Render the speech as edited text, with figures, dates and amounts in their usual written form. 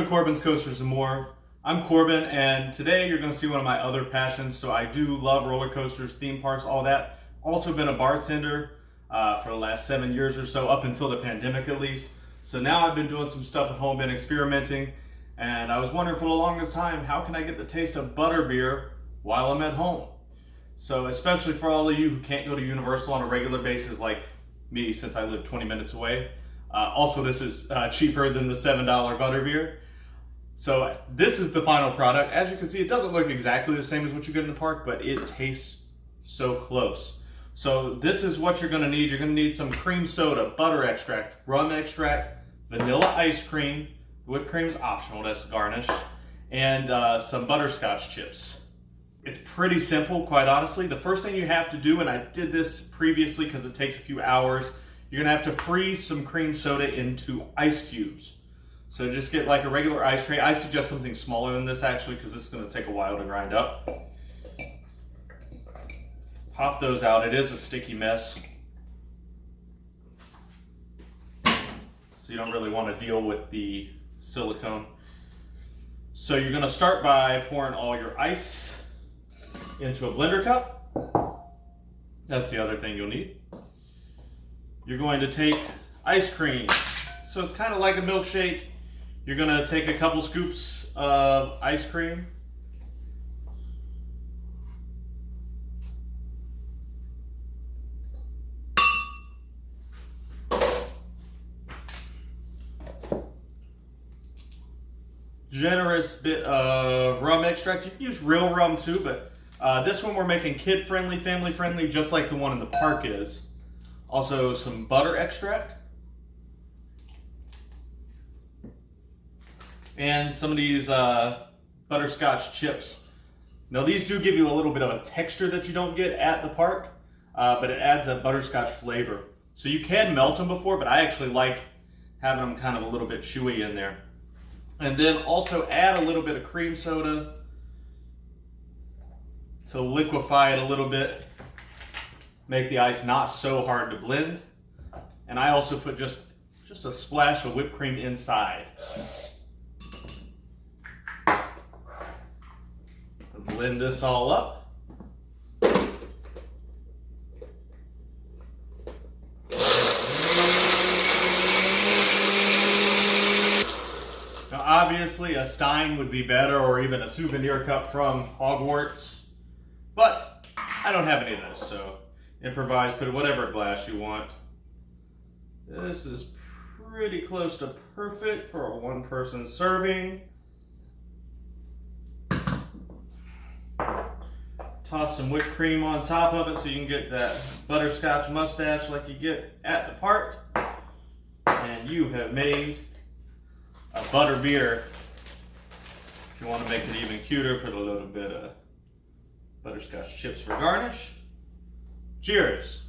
to Corbin's Coasters and More. I'm Corbin, and today you're going to see one of my other passions. So I do love roller coasters, theme parks, all that. Also been a bartender for the last 7 years or so, up until the pandemic at least. So now I've been doing some stuff at home, been experimenting, and I was wondering for the longest time, how can I get the taste of butterbeer while I'm at home? So especially for all of you who can't go to Universal on a regular basis like me, since I live 20 minutes away. Also, this is cheaper than the $7 butterbeer. So this is the final product. As you can see, it doesn't look exactly the same as what you get in the park, but it tastes so close. So this is what you're gonna need. You're gonna need some cream soda, butter extract, rum extract, vanilla ice cream. Whipped cream is optional, that's garnish, and some butterscotch chips. It's pretty simple, quite honestly. The first thing you have to do, and I did this previously because it takes a few hours, you're gonna have to freeze some cream soda into ice cubes. So just get like a regular ice tray. I suggest something smaller than this actually, because this is gonna take a while to grind up. Pop those out. It is a sticky mess, so you don't really want to deal with the silicone. So you're gonna start by pouring all your ice into a blender cup. That's the other thing you'll need. You're going to take ice cream. So it's kind of like a milkshake. You're gonna take a couple scoops of ice cream. Generous bit of rum extract. You can use real rum too, but this one we're making kid-friendly, family-friendly, just like the one in the park is. Also some butter extract. And some of these butterscotch chips. Now these do give you a little bit of a texture that you don't get at the park, but it adds that butterscotch flavor. So you can melt them before, but I actually like having them kind of a little bit chewy in there. And then also add a little bit of cream soda to liquefy it a little bit, make the ice not so hard to blend. And I also put just a splash of whipped cream inside. Blend this all up. Now obviously a Stein would be better, or even a souvenir cup from Hogwarts, but I don't have any of those, so improvise, put whatever glass you want. This is pretty close to perfect for a one-person serving. Toss some whipped cream on top of it so you can get that butterscotch mustache like you get at the park. And you have made a butterbeer. If you want to make it even cuter, put a little bit of butterscotch chips for garnish. Cheers!